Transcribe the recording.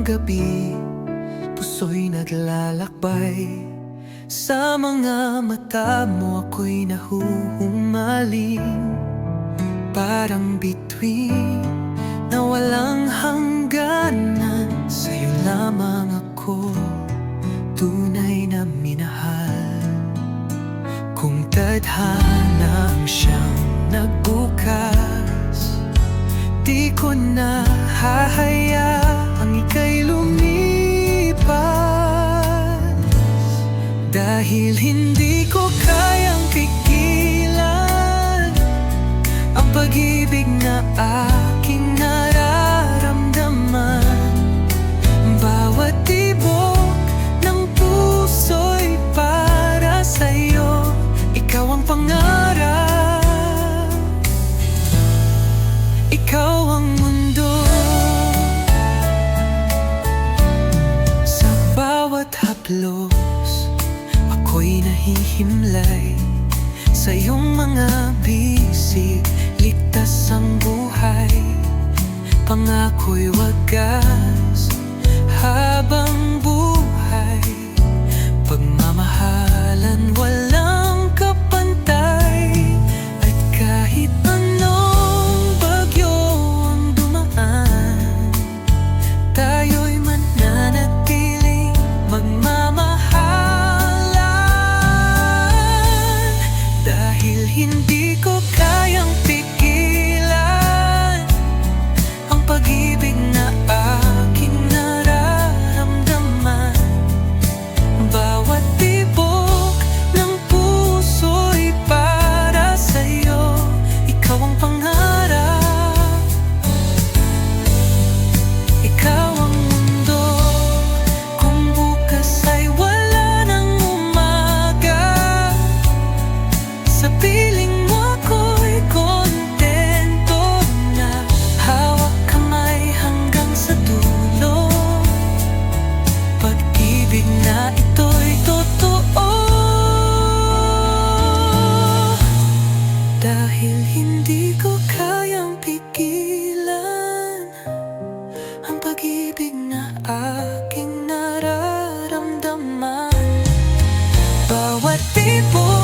gabi, puso'y naglalakbay. Sa mga mata mo ako'y nahuhumaling, parang bituin na walang hangganan. Sa'yo lamang ako tunay na minahal. Kung tadhana ang siyang nagbukas, di ko na hahayaang ika'y lumipas. Dahil hindi ko kayang pigilan ang pag-ibig na aking nararamdaman. Bawat tibok ng puso'y para sa'yo. Ikaw ang pangarap, ikaw ang mundo. Sa bawat haplos, ako'y nahihimlay sa iyong mga bisig. Ligtas ang buhay, pangako'y wagas habang buhay. Pagmamahalan walang kapantay, at kahit anong bagyo ang dumaan, tayo'y mananatiling magmamahalan. Dahil hindi ko kayang pigilan ang pag-ibig na aking nararamdaman. Bawat tibok ng puso'y para sa'yo. Ikaw ang pangarap, ikaw ang mundo. Kung bukas ay wala ng umaga, sa piling mo ako'y kontento na. Hawak kamay hanggang sa dulo, pag-ibig na ito'y totoo. Dahil hindi ko kayang pigilan ang pag-ibig na aking nararamdaman. Bawat tibok